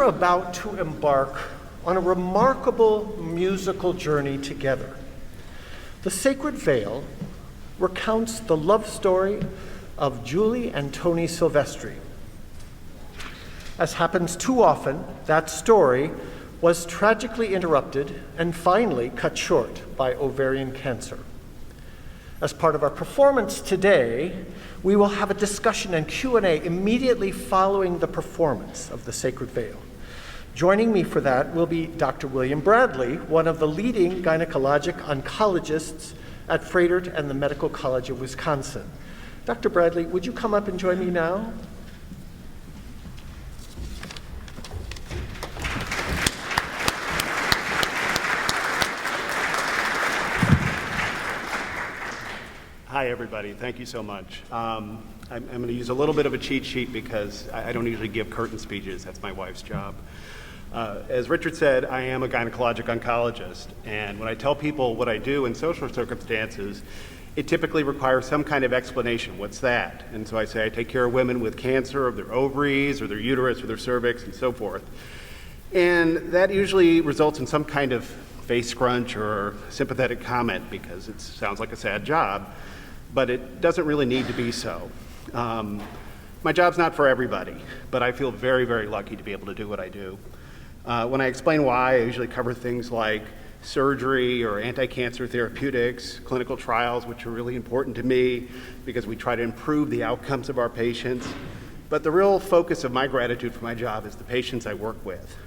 are about to embark on a remarkable musical journey together. The Sacred Veil recounts the love story of Julie and Tony Silvestri. As happens too often, that story was tragically interrupted and finally cut short by ovarian cancer. As part of our performance today, we will have a discussion and Q&A immediately following the performance of The Sacred Veil. Joining me for that will be Dr. William Bradley, one of the leading gynecologic oncologists at Froedtert and the Medical College of Wisconsin. Dr. Bradley, would you come up and join me now? Hi, everybody. Thank you so much. I'm going to use a little bit of a cheat sheet because I don't usually give curtain speeches. That's my wife's job. As Richard said, I am a gynecologic oncologist, and when I tell people what I do in social circumstances, it typically requires some kind of explanation. What's that? And so I say I take care of women with cancer of their ovaries or their uterus or their cervix and so forth. And that usually results in some kind of face scrunch or sympathetic comment because it sounds like a sad job. But it doesn't really need to be so. My job's not for everybody, but I feel very, very lucky to be able to do what I do. When I explain why, I usually cover things like surgery or anti-cancer therapeutics, clinical trials, which are really important to me because we try to improve the outcomes of our patients. But the real focus of my gratitude for my job is the patients I work with.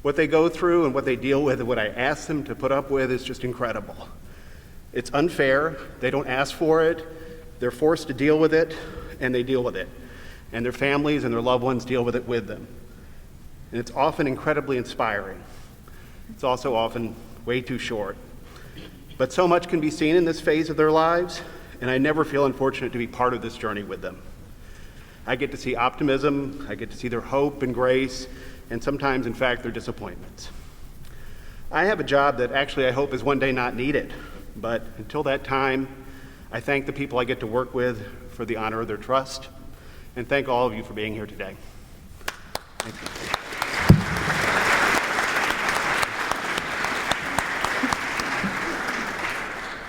What they go through and what they deal with and what I ask them to put up with is just incredible. It's unfair, they don't ask for it, they're forced to deal with it, and they deal with it. And their families and their loved ones deal with it with them. And it's often incredibly inspiring. It's also often way too short. But so much can be seen in this phase of their lives, and I never feel unfortunate to be part of this journey with them. I get to see optimism, I get to see their hope and grace, and sometimes, in fact, their disappointments. I have a job that actually I hope is one day not needed. But until that time, I thank the people I get to work with for the honor of their trust, and thank all of you for being here today. Thank you.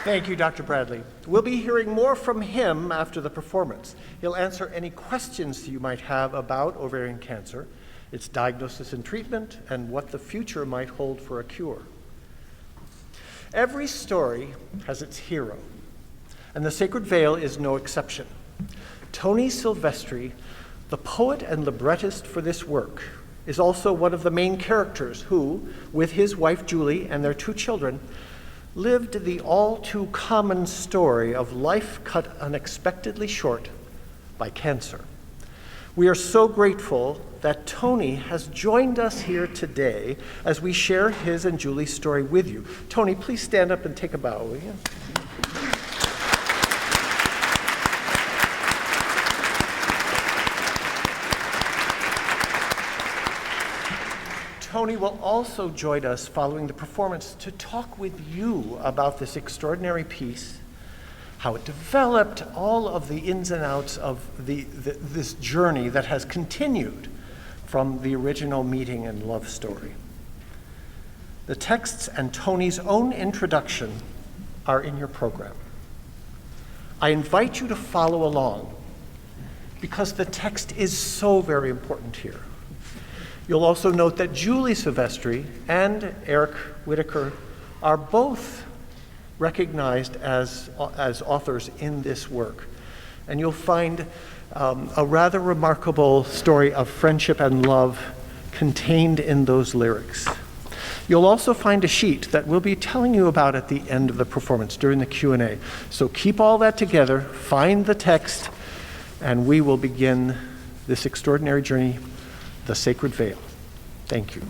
Thank you, Dr. Bradley. We'll be hearing more from him after the performance. He'll answer any questions you might have about ovarian cancer, its diagnosis and treatment, and what the future might hold for a cure. Every story has its hero, and The Sacred Veil is no exception. Tony Silvestri, the poet and librettist for this work, is also one of the main characters who, with his wife Julie and their 2 children, lived the all-too common story of life cut unexpectedly short by cancer. We are so grateful that Tony has joined us here today as we share his and Julie's story with you. Tony, please stand up and take a bow, will you? Tony will also join us following the performance to talk with you about this extraordinary piece, how it developed, all of the ins and outs of this journey that has continued from the original meeting and love story. The texts and Tony's own introduction are in your program. I invite you to follow along because the text is so very important here. You'll also note that Julie Silvestri and Eric Whitaker are both recognized as authors in this work. And you'll find a rather remarkable story of friendship and love contained in those lyrics. You'll also find a sheet that we'll be telling you about at the end of the performance during the Q&A. So keep all that together, find the text, and we will begin this extraordinary journey, The Sacred Veil. Thank you.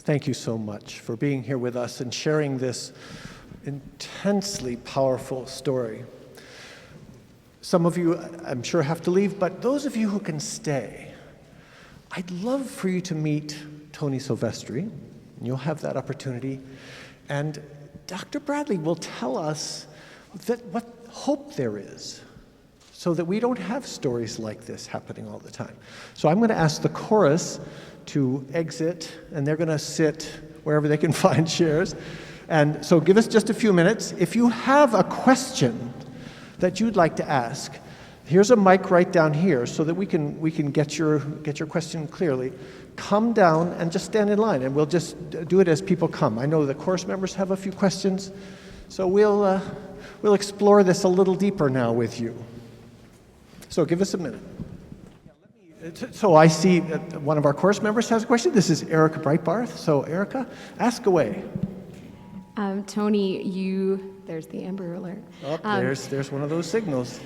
thank you so much for being here with us and sharing this intensely powerful story. Some of you, I'm sure, have to leave, but those of you who can stay, I'd love for you to meet Tony Silvestri. You'll have that opportunity. And Dr. Bradley will tell us what hope there is so that we don't have stories like this happening all the time. So I'm going to ask the chorus to exit, and they're going to sit wherever they can find chairs. And so give us just a few minutes. If you have a question that you'd like to ask, here's a mic right down here so that we can get your question clearly. Come down and just stand in line, and we'll just do it as people come. I know the course members have a few questions, so we'll explore this a little deeper now with you. So give us a minute. So I see one of our course members has a question. This is Erica Breitbarth. So Erica, ask away. Tony, there's the Amber Alert. Oh, there's one of those signals.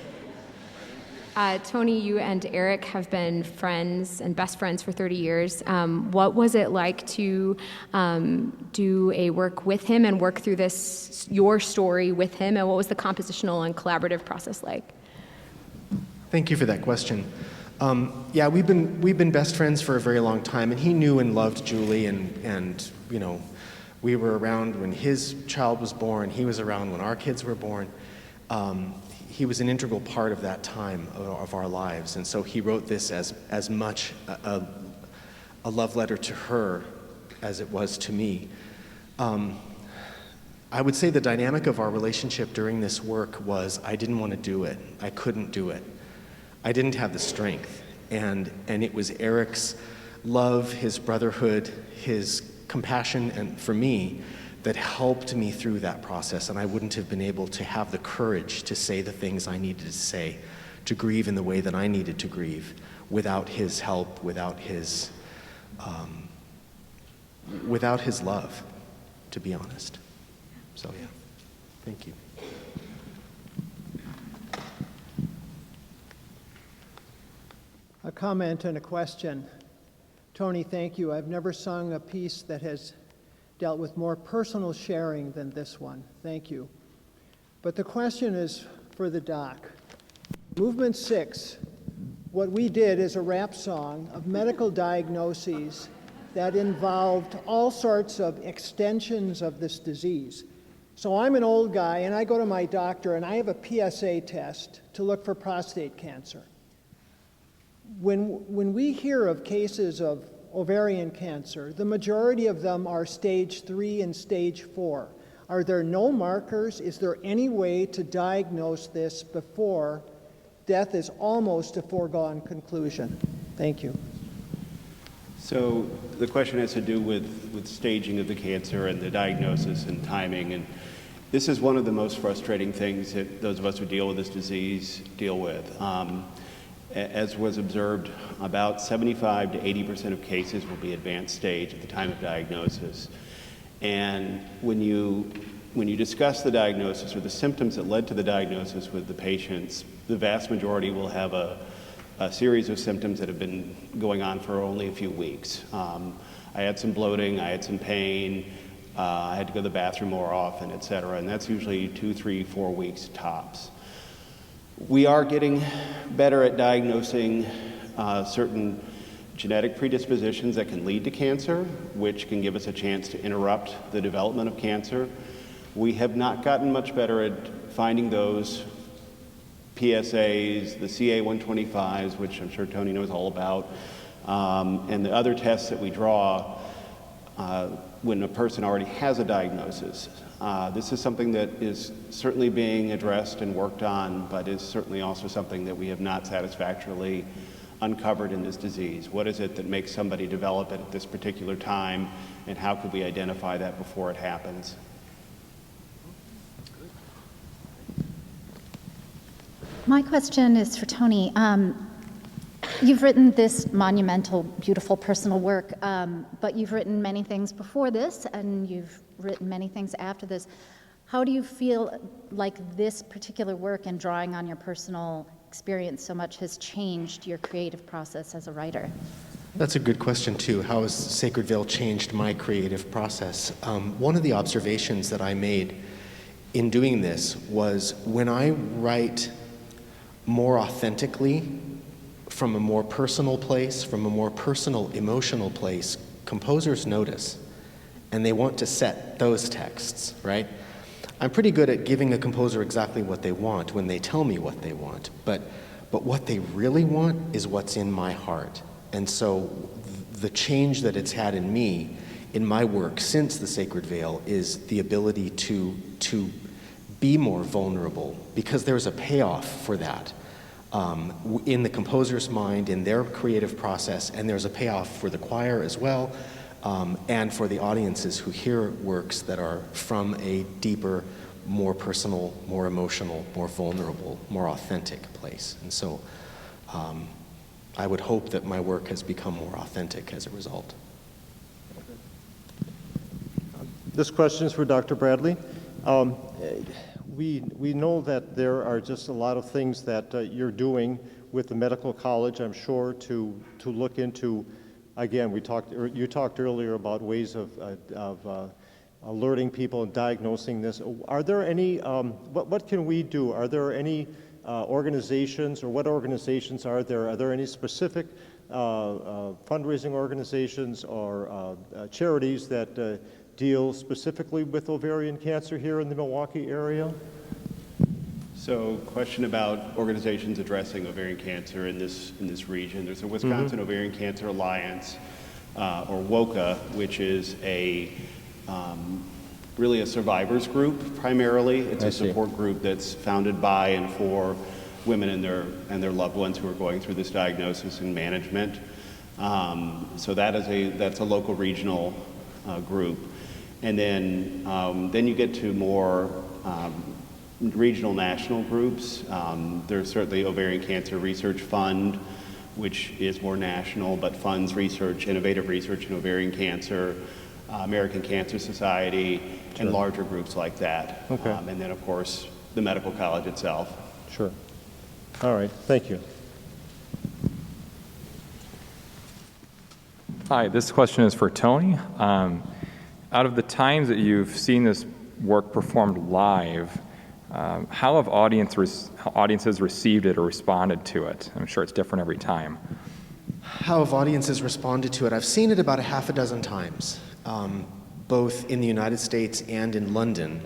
Tony, you and Eric have been friends and best friends for 30 years. What was it like to do a work with him and work through your story with him, and what was the compositional and collaborative process like? Thank you for that question. Yeah, we've been best friends for a very long time, and he knew and loved Julie, and you know, we were around when his child was born. He was around when our kids were born. He was an integral part of that time of our lives, and so he wrote this as much a love letter to her as it was to me. I would say the dynamic of our relationship during this work was I didn't want to do it. I couldn't do it. I didn't have the strength, and it was Eric's love, his brotherhood, his compassion, and for me, that helped me through that process, and I wouldn't have been able to have the courage to say the things I needed to say, to grieve in the way that I needed to grieve, without his help, without his love, to be honest. So yeah, thank you. A comment and a question. Tony, thank you. I've never sung a piece that has dealt with more personal sharing than this one. Thank you. But the question is for the doc. Movement 6, what we did is a rap song of medical diagnoses that involved all sorts of extensions of this disease. So I'm an old guy, and I go to my doctor, and I have a PSA test to look for prostate cancer. When we hear of cases of ovarian cancer, the majority of them are stage 3 and stage 4. Are there no markers? Is there any way to diagnose this before death is almost a foregone conclusion? Thank you. So the question has to do with staging of the cancer and the diagnosis and timing. And this is one of the most frustrating things that those of us who deal with this disease deal with. As was observed, about 75 to 80% of cases will be advanced stage at the time of diagnosis. And when you discuss the diagnosis or the symptoms that led to the diagnosis with the patients, the vast majority will have a series of symptoms that have been going on for only a few weeks. I had some bloating, I had some pain, I had to go to the bathroom more often, et cetera, and that's usually 2, 3, 4 weeks tops. We are getting better at diagnosing certain genetic predispositions that can lead to cancer, which can give us a chance to interrupt the development of cancer. We have not gotten much better at finding those PSAs, the CA-125s, which I'm sure Tony knows all about, and the other tests that we draw when a person already has a diagnosis. This is something that is certainly being addressed and worked on, but is certainly also something that we have not satisfactorily uncovered in this disease. What is it that makes somebody develop it at this particular time, and how could we identify that before it happens? My question is for Tony. You've written this monumental, beautiful personal work, but you've written many things before this, and you've written many things after this. How do you feel like this particular work and drawing on your personal experience so much has changed your creative process as a writer? That's a good question, too. How has Sacred Veil changed my creative process? One of the observations that I made in doing this was when I write more authentically, from a more personal place, from a more personal, emotional place, composers notice, and they want to set those texts, right? I'm pretty good at giving a composer exactly what they want when they tell me what they want, but what they really want is what's in my heart. And so the change that it's had in me, in my work since The Sacred Veil, is the ability to be more vulnerable, because there's a payoff for that in the composer's mind, in their creative process, and there's a payoff for the choir as well, and for the audiences who hear works that are from a deeper, more personal, more emotional, more vulnerable, more authentic place. And so I would hope that my work has become more authentic as a result. This question is for Dr. Bradley. We know that there are just a lot of things that you're doing with the medical college, I'm sure, to look into. Again, you talked earlier about ways of alerting people and diagnosing this. Are there any, what can we do? Are there any organizations, or what organizations are there? Are there any specific fundraising organizations or charities that deal specifically with ovarian cancer here in the Milwaukee area? So, question about organizations addressing ovarian cancer in this region. There's a Wisconsin Ovarian Cancer Alliance, or WOCA, which is really a survivors group primarily. It's a support group that's founded by and for women and their loved ones who are going through this diagnosis and management. So that's a local regional group. And then you get to more regional national groups. There's certainly Ovarian Cancer Research Fund, which is more national, but funds research, innovative research in ovarian cancer, American Cancer Society, and larger groups like that. Okay. And then, of course, the medical college itself. Sure. All right, thank you. Hi, this question is for Tony. Out of the times that you've seen this work performed live, how have audiences received it or responded to it? I'm sure it's different every time. How have audiences responded to it? I've seen it about a half a dozen times, both in the United States and in London.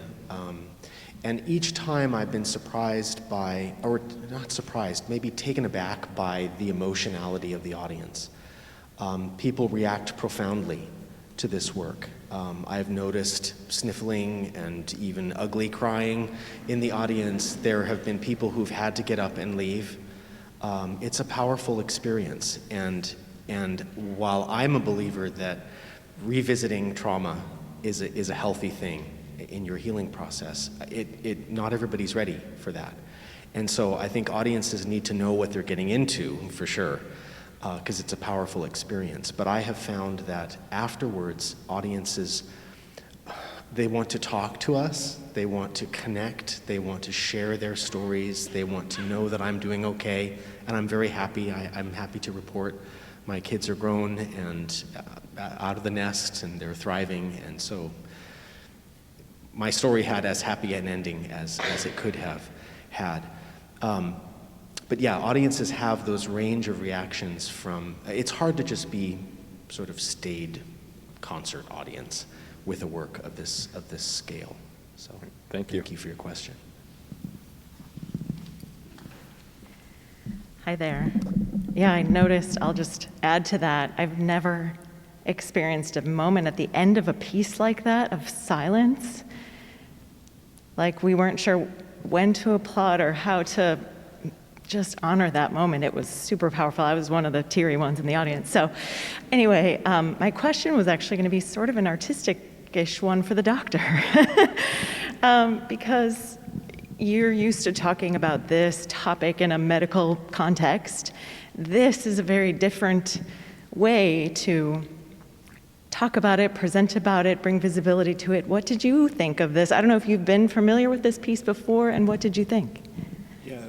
And each time I've been surprised by, or not surprised, maybe taken aback by the emotionality of the audience. People react profoundly to this work. I've noticed sniffling and even ugly crying in the audience. There have been people who've had to get up and leave. It's a powerful experience, and while I'm a believer that revisiting trauma is a healthy thing in your healing process, not everybody's ready for that. And so I think audiences need to know what they're getting into, for sure, because it's a powerful experience. But I have found that afterwards, audiences, they want to talk to us, they want to connect, they want to share their stories, they want to know that I'm doing okay, and I'm very happy. I'm happy to report my kids are grown and out of the nest, and they're thriving, and so my story had as happy an ending as it could have had. But yeah, audiences have those range of reactions from, it's hard to just be sort of staid concert audience with a work of this scale. So Thank you. Thank you for your question. Hi there. Yeah, I noticed, I'll just add to that, I've never experienced a moment at the end of a piece like that of silence. Like we weren't sure when to applaud or how to just honor that moment. It was super powerful. I was one of the teary ones in the audience. So anyway, my question was actually going to be sort of an artistic-ish one for the doctor. Because you're used to talking about this topic in a medical context. This is a very different way to talk about it, present about it, bring visibility to it. What did you think of this? I don't know if you've been familiar with this piece before, and what did you think? Yeah,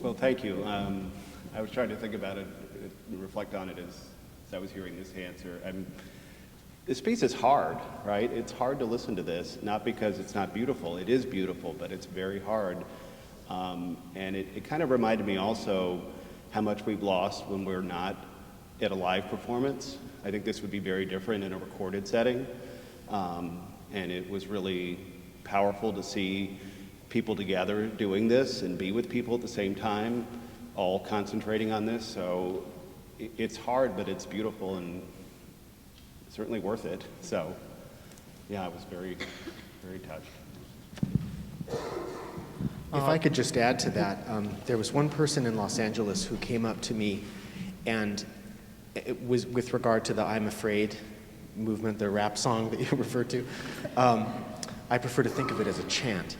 well, thank you. I was trying to think about it, reflect on it as as I was hearing this answer. This piece is hard, right? It's hard to listen to this, not because it's not beautiful. It is beautiful, but it's very hard. And it kind of reminded me also how much we've lost when we're not at a live performance. I think this would be very different in a recorded setting. And it was really powerful to see people together doing this and be with people at the same time, all concentrating on this. So it's hard, but it's beautiful and certainly worth it. So yeah, I was very, very touched. If I could just add to that, there was one person in Los Angeles who came up to me, and it was with regard to the I'm Afraid movement, the rap song that you referred to. I prefer to think of it as a chant.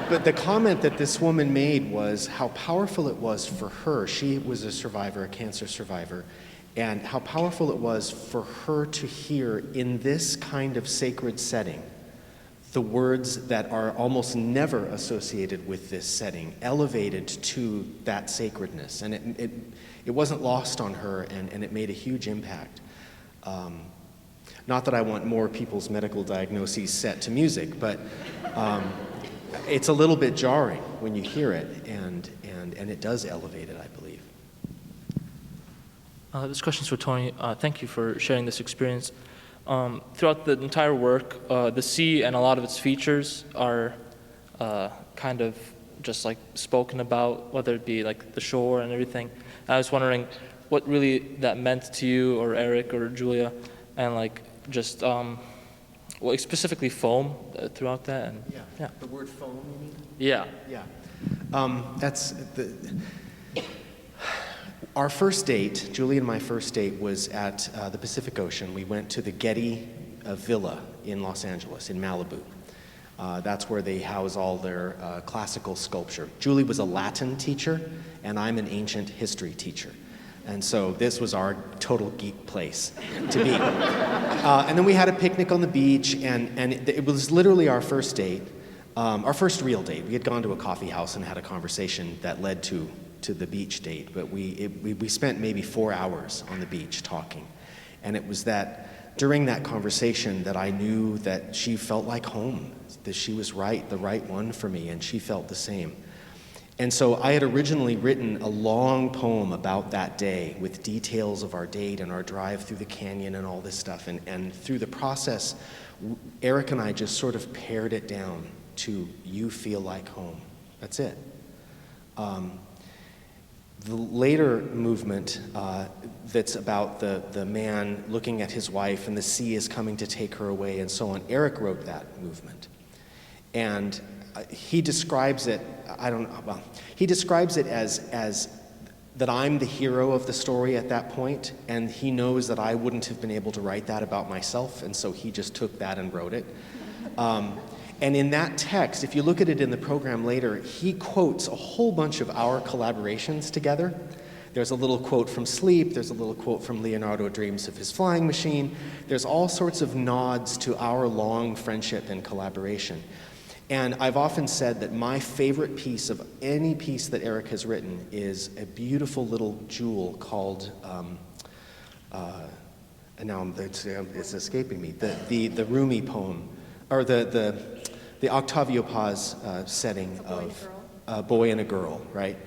But the comment that this woman made was how powerful it was for her. She was a survivor, a cancer survivor, and how powerful it was for her to hear in this kind of sacred setting the words that are almost never associated with this setting, elevated to that sacredness. And it wasn't lost on her, and it made a huge impact. Not that I want more people's medical diagnoses set to music, but it's a little bit jarring when you hear it, and it does elevate it, I believe. This question's for Tony. Thank you for sharing this experience. Throughout the entire work, the sea and a lot of its features are kind of just like spoken about, whether it be like the shore and everything. I was wondering what really that meant to you or Eric or Julia, and like just well, specifically foam throughout that. And, yeah. The word foam, you mean? Yeah. Yeah. Our first date, Julie and my first date, was at the Pacific Ocean. We went to the Getty Villa in Los Angeles, in Malibu. That's where they house all their classical sculpture. Julie was a Latin teacher, and I'm an ancient history teacher. And so this was our total geek place to be. And then we had a picnic on the beach, and it was literally our first date, our first real date. We had gone to a coffee house and had a conversation that led to the beach date, but we spent maybe 4 hours on the beach talking. And it was that during that conversation that I knew that she felt like home, that she was the right one for me, and she felt the same. And so I had originally written a long poem about that day with details of our date and our drive through the canyon and all this stuff. And through the process, Eric and I just sort of pared it down to "You feel like home." That's it. The later movement that's about the man looking at his wife and the sea is coming to take her away and so on, Eric wrote that movement. And he describes it, he describes it as that I'm the hero of the story at that point, and he knows that I wouldn't have been able to write that about myself, and so he just took that and wrote it. And in that text, if you look at it in the program later, he quotes a whole bunch of our collaborations together. There's a little quote from Sleep, there's a little quote from Leonardo Dreams of His Flying Machine. There's all sorts of nods to our long friendship and collaboration. And I've often said that my favorite piece of any piece that Eric has written is a beautiful little jewel called, and now it's escaping me, the Rumi poem, or the Octavio Paz setting of A Boy and a Girl, right?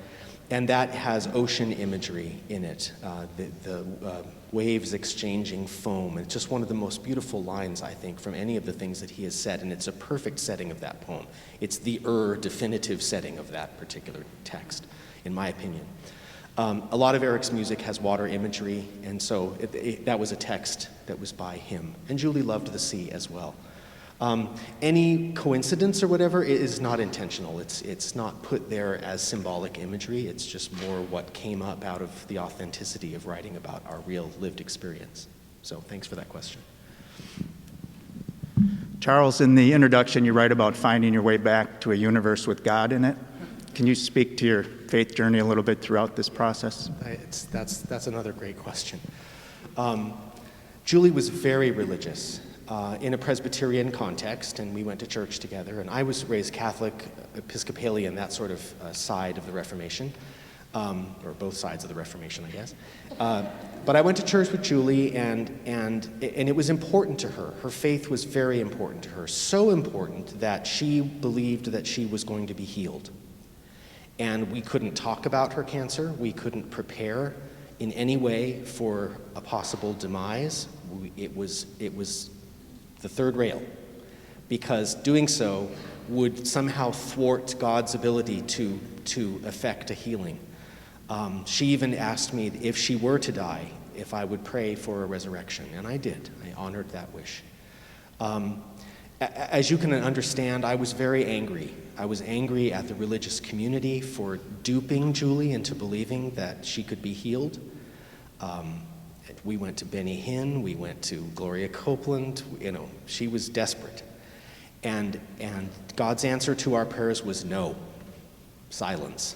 And that has ocean imagery in it, the waves exchanging foam. It's just one of the most beautiful lines, I think, from any of the things that he has said, and it's a perfect setting of that poem. It's the definitive setting of that particular text, in my opinion. A lot of Eric's music has water imagery, and so that was a text that was by him. And Julie loved the sea as well. Any coincidence or whatever is not intentional. It's not put there as symbolic imagery. It's just more what came up out of the authenticity of writing about our real lived experience. So thanks for that question. Charles, in the introduction, you write about finding your way back to a universe with God in it. Can you speak to your faith journey a little bit throughout this process? That's another great question. Julie was very religious. In a Presbyterian context, and we went to church together, and I was raised Catholic, Episcopalian, that sort of side of the Reformation. or both sides of the Reformation, I guess. But I went to church with Julie, and it was important to her. Her faith was very important to her, so important that she believed that she was going to be healed. And we couldn't talk about her cancer. We couldn't prepare in any way for a possible demise. It was the third rail, because doing so would somehow thwart God's ability to effect a healing. She even asked me if she were to die, if I would pray for a resurrection, and I did. I honored that wish. As you can understand, I was very angry. I was angry at the religious community for duping Julie into believing that she could be healed. We went to Benny Hinn, we went to Gloria Copeland, she was desperate. And God's answer to our prayers was no, silence.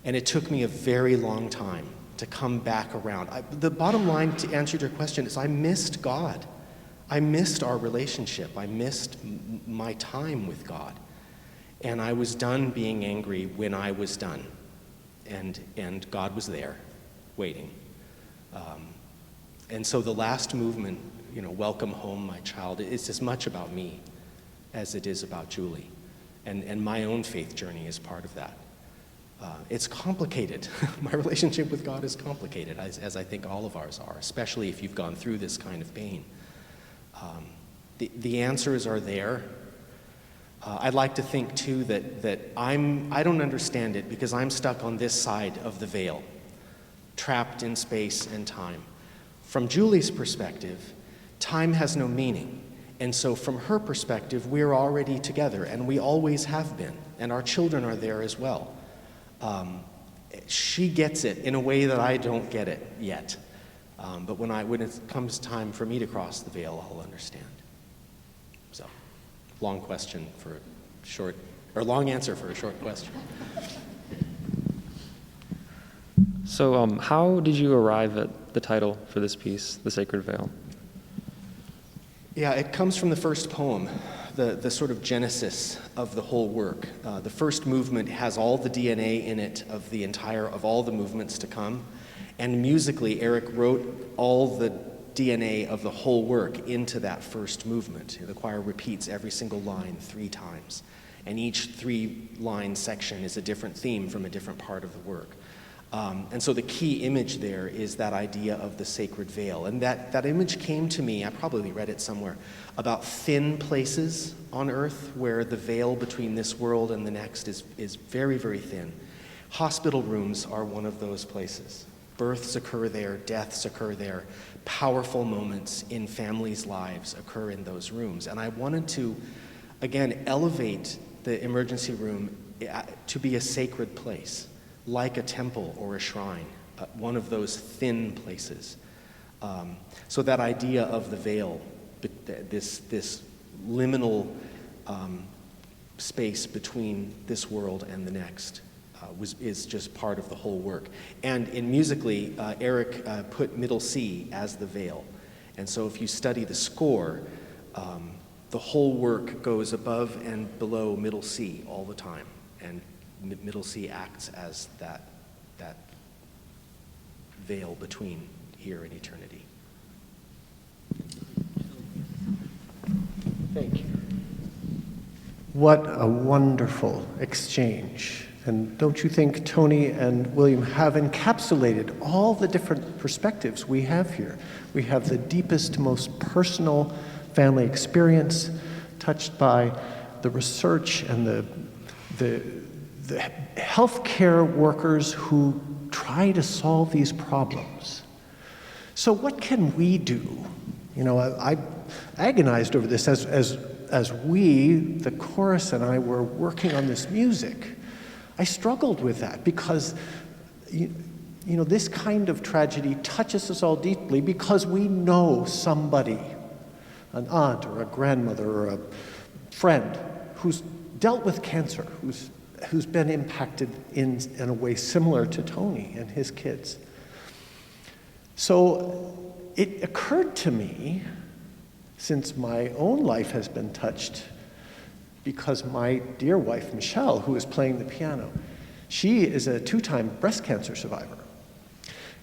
And it took me a very long time to come back around. The bottom line, to answer your question, is I missed God. I missed our relationship. I missed my time with God. And I was done being angry when I was done. And God was there, waiting. And so the last movement, welcome home, my child, it's as much about me as it is about Julie. And my own faith journey is part of that. It's complicated. My relationship with God is complicated, as I think all of ours are, especially if you've gone through this kind of pain. The answers are there. I'd like to think, too, that I don't understand it because I'm stuck on this side of the veil, trapped in space and time. From Julie's perspective, time has no meaning. And so from her perspective, we're already together, and we always have been, and our children are there as well. She gets it in a way that I don't get it yet. But when it comes time for me to cross the veil, I'll understand. So, long answer for a short question. So, how did you arrive at the title for this piece, The Sacred Veil? Yeah, it comes from the first poem, the sort of genesis of the whole work. The first movement has all the DNA in it of all the movements to come. And musically, Eric wrote all the DNA of the whole work into that first movement. The choir repeats every single line 3 times. And each 3-line section is a different theme from a different part of the work. And so the key image there is that idea of the sacred veil. And that image came to me, I probably read it somewhere, about thin places on earth where the veil between this world and the next is very, very thin. Hospital rooms are one of those places. Births occur there, deaths occur there. Powerful moments in families' lives occur in those rooms. And I wanted to, again, elevate the emergency room to be a sacred place, like a temple or a shrine, one of those thin places. So that idea of the veil, this liminal space between this world and the next, is just part of the whole work. And musically, Eric put middle C as the veil. And so if you study the score, the whole work goes above and below middle C all the time. And middle C acts as that veil between here and eternity. Thank you. What a wonderful exchange. And don't you think Tony and William have encapsulated all the different perspectives we have here? We have the deepest, most personal family experience, touched by the research and the healthcare workers who try to solve these problems. So what can we do? I agonized over this as we, the chorus and I, were working on this music. I struggled with that because, this kind of tragedy touches us all deeply because we know somebody, an aunt or a grandmother or a friend who's dealt with cancer, who's been impacted in a way similar to Tony and his kids. So it occurred to me, since my own life has been touched, because my dear wife, Michelle, who is playing the piano, She is a 2-time breast cancer survivor.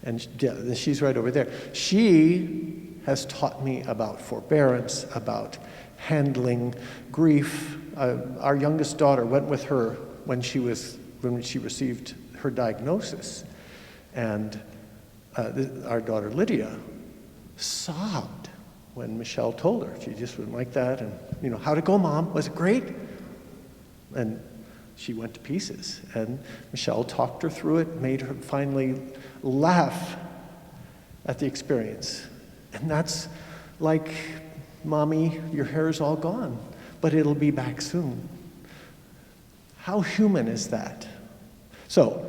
And yeah, she's right over there. She has taught me about forbearance, about handling grief. Our youngest daughter went with her when she received her diagnosis. And our daughter Lydia sobbed when Michelle told her. She just went like that, and, how'd it go, Mom? Was it great? And she went to pieces. And Michelle talked her through it, made her finally laugh at the experience. And that's like, Mommy, your hair is all gone, but it'll be back soon. How human is that? So,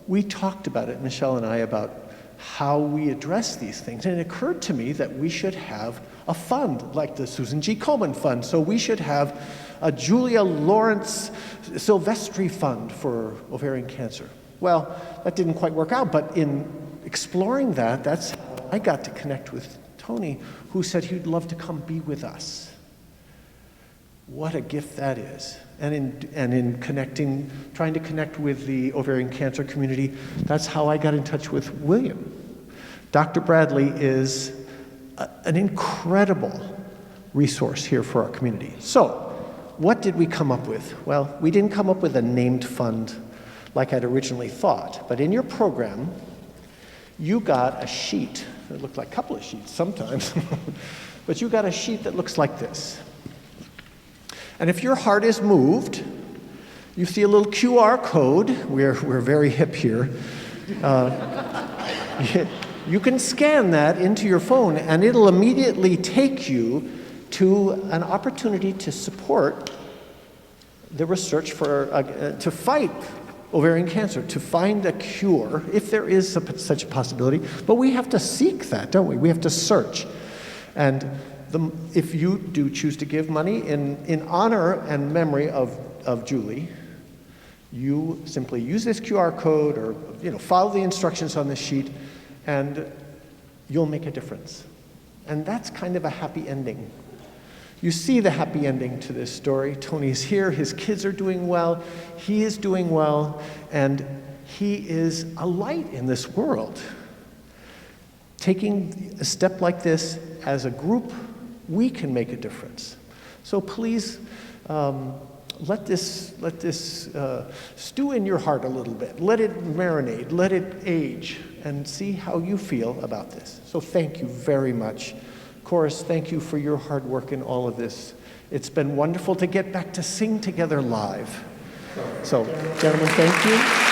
we talked about it, Michelle and I, about how we address these things. And it occurred to me that we should have a fund, like the Susan G. Komen Fund. So we should have a Julia Lawrence Silvestri Fund for ovarian cancer. Well, that didn't quite work out, but in exploring that, that's how I got to connect with Tony, who said he'd love to come be with us. What a gift that is. And in connecting, trying to connect with the ovarian cancer community, that's how I got in touch with William. Dr. Bradley is an incredible resource here for our community. So, what did we come up with? Well, we didn't come up with a named fund like I'd originally thought, but in your program, you got a sheet. It looked like a couple of sheets sometimes, but you got a sheet that looks like this. And if your heart is moved, you see a little QR code. We're very hip here. You can scan that into your phone, and it'll immediately take you to an opportunity to support the research to fight ovarian cancer, to find a cure, if there is such a possibility. But we have to seek that, don't we? We have to search. And if you do choose to give money in honor and memory of Julie, you simply use this QR code or follow the instructions on this sheet, and you'll make a difference. And that's kind of a happy ending. You see the happy ending to this story. Tony's here, his kids are doing well, he is doing well, and he is a light in this world. Taking a step like this as a group, we can make a difference. So please let this stew in your heart a little bit. Let it marinate, let it age, and see how you feel about this. So thank you very much. Chorus, thank you for your hard work in all of this. It's been wonderful to get back to sing together live. So, gentlemen, thank you.